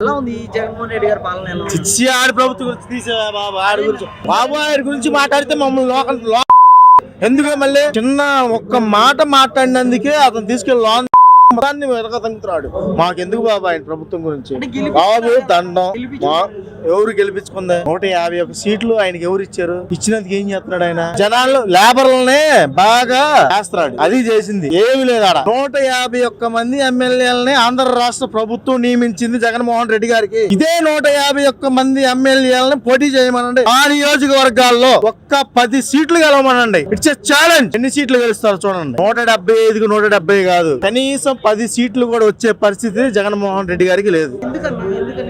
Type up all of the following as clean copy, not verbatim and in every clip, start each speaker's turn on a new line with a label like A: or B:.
A: ఎలా ఉంది ఈ జగన్మోహన్ రెడ్డి గారి పాలన ఎలా ఉంది?
B: చిచ్చి ఆడి ప్రభుత్వం గురించి తీసే బాబు ఆడి గురించి ఆయన గురించి మాట్లాడితే మమ్మల్ని లోకల్ ఎందుకు మళ్ళీ చిన్న ఒక్క మాట మాట్లాడినందుకే అతను తీసుకెళ్ళి లోన్ మొత్తాన్ని వెనకతంగుతున్నాడు. మాకెందుకు బాబు ఆయన ప్రభుత్వం గురించి బాబు దండం. ఎవరు గెలిపించుకుంది 151 సీట్లు ఆయనకి ఎవరు ఇచ్చారు? ఇచ్చినందుకు ఏం చేస్తున్నాడు ఆయన? జనాలు లేబర్లనే బాగా చేస్తున్నాడు. అది చేసింది ఏమి లేదు. ఆడ 151 మంది ఎమ్మెల్యేలని ఆంధ్ర రాష్ట్ర ప్రభుత్వం నియమించింది జగన్మోహన్ రెడ్డి గారికి. ఇదే 151 మంది ఎమ్మెల్యేలని పోటీ చేయమనండి. ఆ నియోజకవర్గాల్లో ఒక్క 10 సీట్లు గెలవమనండి. It's a challenge. ఎన్ని సీట్లు గెలుస్తారు చూడండి. 175కి 170 కాదు, కనీసం 10 సీట్లు కూడా వచ్చే పరిస్థితి జగన్మోహన్ రెడ్డి గారికి లేదు.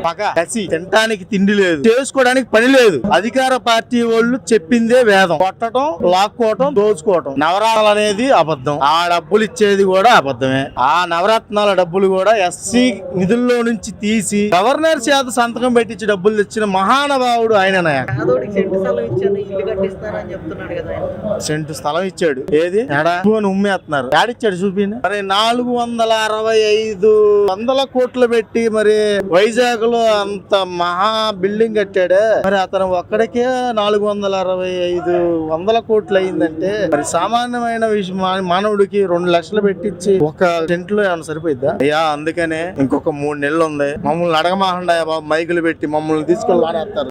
B: పగ, కసి, తినడానికి తిండి లేదు, చేసుకోవడానికి పని లేదు. అధికార పార్టీ వాళ్ళు చెప్పిందే వేదం. కొట్టడం, లాక్కోవటం, దోచుకోవటం. నవరాత్రులు అనేది అబద్ధం. ఆ డబ్బులు ఇచ్చేది కూడా అబద్ధమే. ఆ నవరత్నాల డబ్బులు కూడా ఎస్సీ నిధుల్లో నుంచి తీసి గవర్నర్ చేత సంతకం పెట్టించి డబ్బులు తెచ్చిన మహానుభావుడు ఆయననే. సెంటు స్థలం ఇచ్చాడు. ఏది ఉమ్మేస్తున్నారు. ఏడిచ్చాడు చూపి. మరి 465 కోట్లు పెట్టి మరి వైజాగ్ లో అంత మహా బిల్డింగ్ కట్టాడే. మరి అతను ఒక్కడికే 465 కోట్లు అయిందంటే మరి సామాన్యమైన మానవుడికి 2 లక్షలు పెట్టించి ఒక సెంట్లో ఏమైనా సరిపోయిద్దా? అయ్యా అందుకనే ఇంకొక 3 నెలలు ఉంది. మమ్మల్ని అడగమాకండి బాబు, మైకులు పెట్టి మమ్మల్ని తీసుకెళ్ళి వాడేస్తారు.